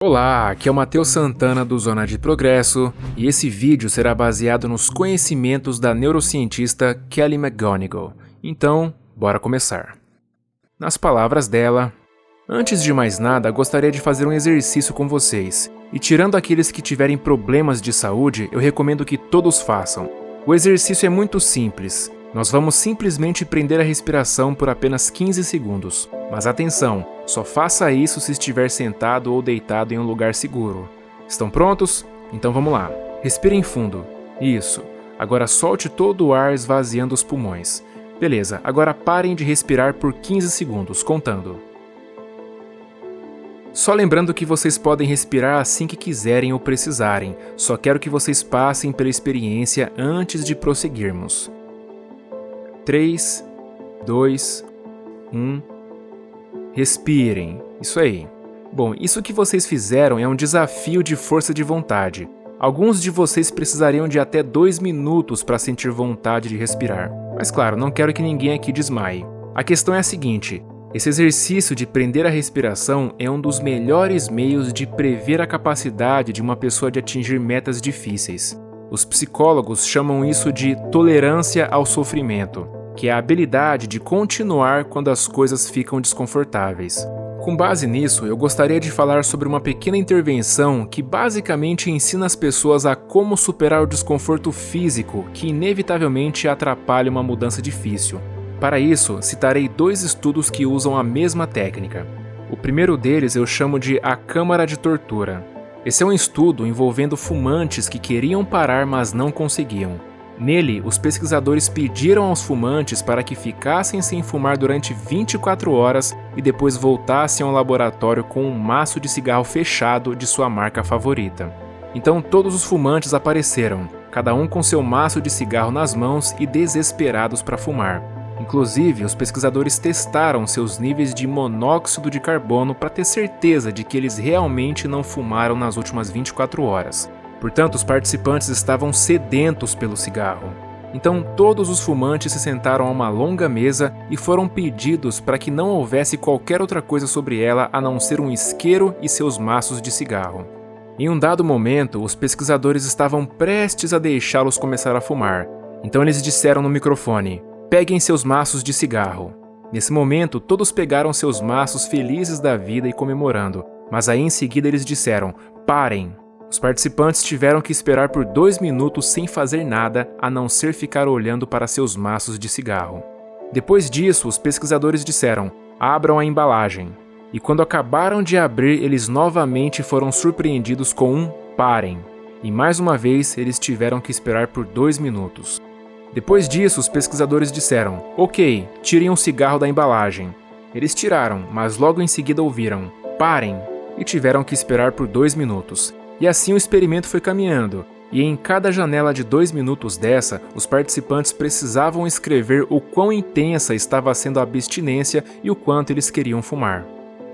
Olá, aqui é o Matheus Santana do Zona de Progresso e esse vídeo será baseado nos conhecimentos da neurocientista Kelly McGonigal. Então, bora começar. Nas palavras dela, antes de mais nada, gostaria de fazer um exercício com vocês. E tirando aqueles que tiverem problemas de saúde, eu recomendo que todos façam. O exercício é muito simples. Nós vamos simplesmente prender a respiração por apenas 15 segundos. Mas atenção, só faça isso se estiver sentado ou deitado em um lugar seguro. Estão prontos? Então vamos lá. Respirem fundo. Isso. Agora solte todo o ar esvaziando os pulmões. Beleza, agora parem de respirar por 15 segundos, contando. Só lembrando que vocês podem respirar assim que quiserem ou precisarem. Só quero que vocês passem pela experiência antes de prosseguirmos. 3, 2, 1. Respirem. Isso aí. Bom, isso que vocês fizeram é um desafio de força de vontade. Alguns de vocês precisariam de até 2 minutos para sentir vontade de respirar. Mas claro, não quero que ninguém aqui desmaie. A questão é a seguinte: esse exercício de prender a respiração é um dos melhores meios de prever a capacidade de uma pessoa de atingir metas difíceis. Os psicólogos chamam isso de tolerância ao sofrimento, que é a habilidade de continuar quando as coisas ficam desconfortáveis. Com base nisso, eu gostaria de falar sobre uma pequena intervenção que basicamente ensina as pessoas a como superar o desconforto físico que inevitavelmente atrapalha uma mudança difícil. Para isso, citarei 2 estudos que usam a mesma técnica. O primeiro deles eu chamo de a Câmara de Tortura. Esse é um estudo envolvendo fumantes que queriam parar, mas não conseguiam. Nele, os pesquisadores pediram aos fumantes para que ficassem sem fumar durante 24 horas e depois voltassem ao laboratório com um maço de cigarro fechado de sua marca favorita. Então todos os fumantes apareceram, cada um com seu maço de cigarro nas mãos e desesperados para fumar. Inclusive, os pesquisadores testaram seus níveis de monóxido de carbono para ter certeza de que eles realmente não fumaram nas últimas 24 horas. Portanto, os participantes estavam sedentos pelo cigarro. Então, todos os fumantes se sentaram a uma longa mesa e foram pedidos para que não houvesse qualquer outra coisa sobre ela a não ser um isqueiro e seus maços de cigarro. Em um dado momento, os pesquisadores estavam prestes a deixá-los começar a fumar. Então eles disseram no microfone: "Peguem seus maços de cigarro." Nesse momento, todos pegaram seus maços felizes da vida e comemorando, mas aí em seguida eles disseram: "Parem." Os participantes tiveram que esperar por 2 minutos sem fazer nada, a não ser ficar olhando para seus maços de cigarro. Depois disso, os pesquisadores disseram: "Abram a embalagem." E quando acabaram de abrir, eles novamente foram surpreendidos com um "parem." E mais uma vez, eles tiveram que esperar por 2 minutos. Depois disso, os pesquisadores disseram: "Ok, tirem um cigarro da embalagem." Eles tiraram, mas logo em seguida ouviram "parem" e tiveram que esperar por 2 minutos. E assim o experimento foi caminhando, e em cada janela de 2 minutos dessa, os participantes precisavam escrever o quão intensa estava sendo a abstinência e o quanto eles queriam fumar.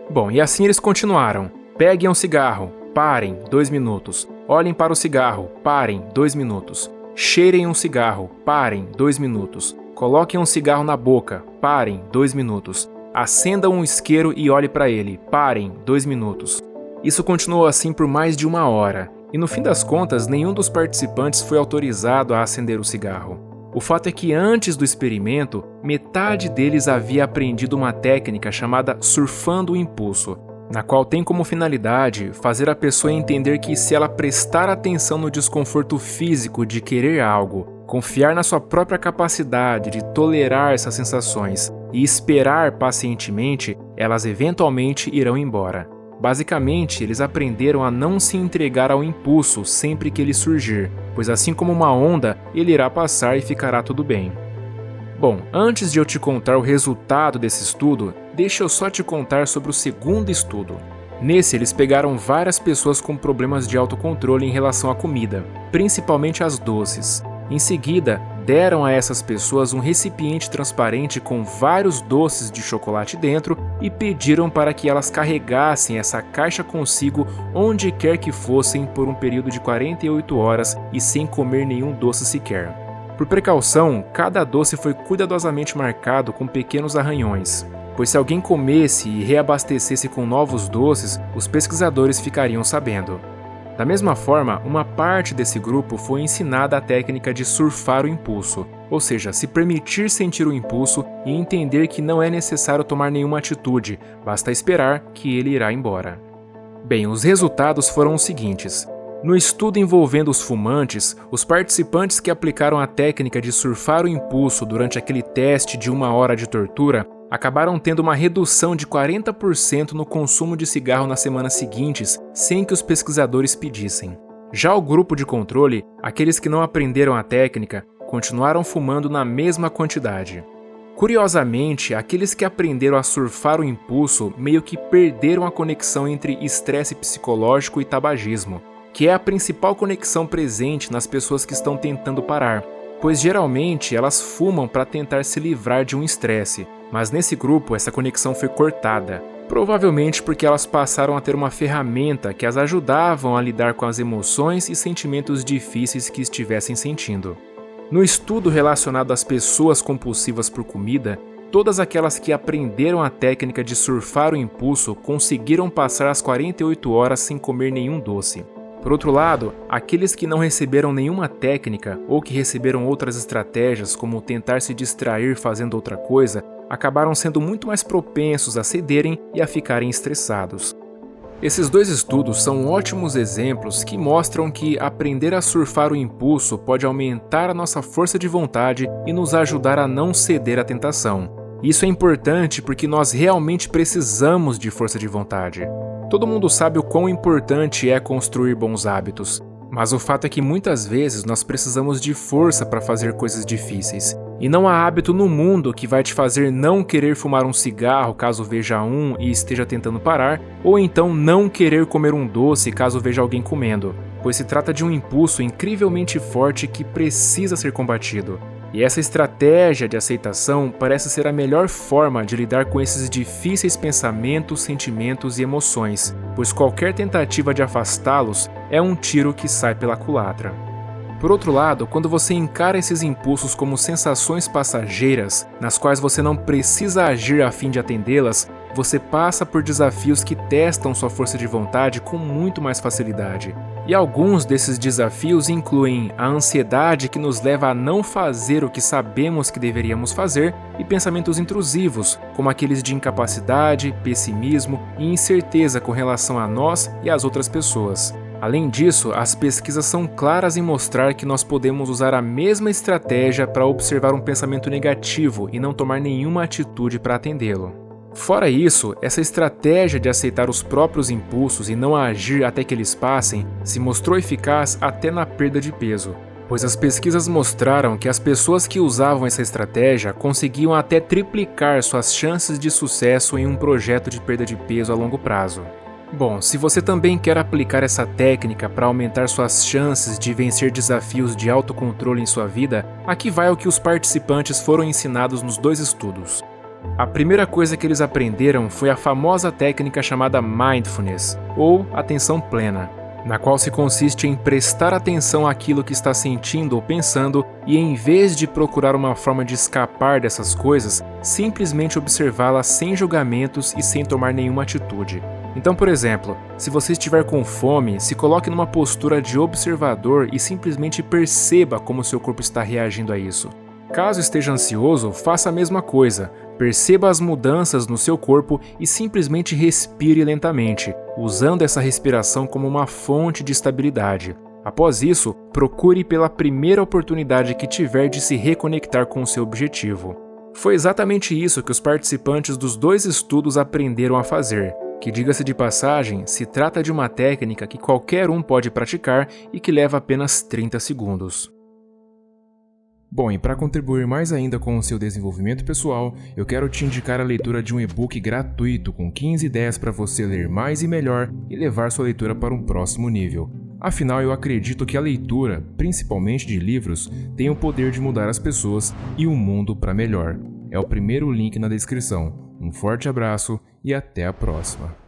Bom, e assim eles continuaram. Peguem um cigarro, parem, 2 minutos. Olhem para o cigarro, parem, 2 minutos. Cheirem um cigarro, parem, 2 minutos. Coloquem um cigarro na boca, parem, 2 minutos. Acendam um isqueiro e olhem para ele, parem, 2 minutos. Isso continuou assim por mais de 1 hora, e no fim das contas, nenhum dos participantes foi autorizado a acender o cigarro. O fato é que antes do experimento, metade deles havia aprendido uma técnica chamada surfando o impulso, na qual tem como finalidade fazer a pessoa entender que se ela prestar atenção no desconforto físico de querer algo, confiar na sua própria capacidade de tolerar essas sensações e esperar pacientemente, elas eventualmente irão embora. Basicamente, eles aprenderam a não se entregar ao impulso sempre que ele surgir, pois assim como uma onda, ele irá passar e ficará tudo bem. Bom, antes de eu te contar o resultado desse estudo, deixa eu só te contar sobre o segundo estudo. Nesse, eles pegaram várias pessoas com problemas de autocontrole em relação à comida, principalmente as doces. Em seguida, deram a essas pessoas um recipiente transparente com vários doces de chocolate dentro e pediram para que elas carregassem essa caixa consigo onde quer que fossem por um período de 48 horas e sem comer nenhum doce sequer. Por precaução, cada doce foi cuidadosamente marcado com pequenos arranhões. pois se alguém comesse e reabastecesse com novos doces, os pesquisadores ficariam sabendo. Da mesma forma, uma parte desse grupo foi ensinada a técnica de surfar o impulso, ou seja, se permitir sentir o impulso e entender que não é necessário tomar nenhuma atitude, basta esperar que ele irá embora. Bem, os resultados foram os seguintes. No estudo envolvendo os fumantes, os participantes que aplicaram a técnica de surfar o impulso durante aquele teste de 1 hora de tortura acabaram tendo uma redução de 40% no consumo de cigarro nas semanas seguintes, sem que os pesquisadores pedissem. Já o grupo de controle, aqueles que não aprenderam a técnica, continuaram fumando na mesma quantidade. Curiosamente, aqueles que aprenderam a surfar o impulso meio que perderam a conexão entre estresse psicológico e tabagismo, que é a principal conexão presente nas pessoas que estão tentando parar, pois geralmente elas fumam para tentar se livrar de um estresse, mas nesse grupo essa conexão foi cortada, provavelmente porque elas passaram a ter uma ferramenta que as ajudavam a lidar com as emoções e sentimentos difíceis que estivessem sentindo. No estudo relacionado às pessoas compulsivas por comida, todas aquelas que aprenderam a técnica de surfar o impulso conseguiram passar as 48 horas sem comer nenhum doce. Por outro lado, aqueles que não receberam nenhuma técnica ou que receberam outras estratégias, como tentar se distrair fazendo outra coisa, acabaram sendo muito mais propensos a cederem e a ficarem estressados. Esses dois estudos são ótimos exemplos que mostram que aprender a surfar o impulso pode aumentar a nossa força de vontade e nos ajudar a não ceder à tentação. Isso é importante porque nós realmente precisamos de força de vontade. Todo mundo sabe o quão importante é construir bons hábitos, mas o fato é que muitas vezes nós precisamos de força para fazer coisas difíceis. E não há hábito no mundo que vai te fazer não querer fumar um cigarro caso veja um e esteja tentando parar, ou então não querer comer um doce caso veja alguém comendo, pois se trata de um impulso incrivelmente forte que precisa ser combatido. E essa estratégia de aceitação parece ser a melhor forma de lidar com esses difíceis pensamentos, sentimentos e emoções, pois qualquer tentativa de afastá-los é um tiro que sai pela culatra. Por outro lado, quando você encara esses impulsos como sensações passageiras, nas quais você não precisa agir a fim de atendê-las, você passa por desafios que testam sua força de vontade com muito mais facilidade. E alguns desses desafios incluem a ansiedade que nos leva a não fazer o que sabemos que deveríamos fazer e pensamentos intrusivos, como aqueles de incapacidade, pessimismo e incerteza com relação a nós e às outras pessoas. Além disso, as pesquisas são claras em mostrar que nós podemos usar a mesma estratégia para observar um pensamento negativo e não tomar nenhuma atitude para atendê-lo. Fora isso, essa estratégia de aceitar os próprios impulsos e não agir até que eles passem se mostrou eficaz até na perda de peso, pois as pesquisas mostraram que as pessoas que usavam essa estratégia conseguiam até triplicar suas chances de sucesso em um projeto de perda de peso a longo prazo. Bom, se você também quer aplicar essa técnica para aumentar suas chances de vencer desafios de autocontrole em sua vida, aqui vai o que os participantes foram ensinados nos dois estudos. A primeira coisa que eles aprenderam foi a famosa técnica chamada Mindfulness, ou atenção plena, na qual se consiste em prestar atenção àquilo que está sentindo ou pensando e, em vez de procurar uma forma de escapar dessas coisas, simplesmente observá-las sem julgamentos e sem tomar nenhuma atitude. Então, por exemplo, se você estiver com fome, se coloque numa postura de observador e simplesmente perceba como seu corpo está reagindo a isso. Caso esteja ansioso, faça a mesma coisa. Perceba as mudanças no seu corpo e simplesmente respire lentamente, usando essa respiração como uma fonte de estabilidade. Após isso, procure pela primeira oportunidade que tiver de se reconectar com o seu objetivo. Foi exatamente isso que os participantes dos dois estudos aprenderam a fazer, que, diga-se de passagem, se trata de uma técnica que qualquer um pode praticar e que leva apenas 30 segundos. Bom, e para contribuir mais ainda com o seu desenvolvimento pessoal, eu quero te indicar a leitura de um e-book gratuito com 15 ideias para você ler mais e melhor e levar sua leitura para um próximo nível. Afinal, eu acredito que a leitura, principalmente de livros, tem o poder de mudar as pessoas e o mundo para melhor. É o primeiro link na descrição. Um forte abraço e até a próxima.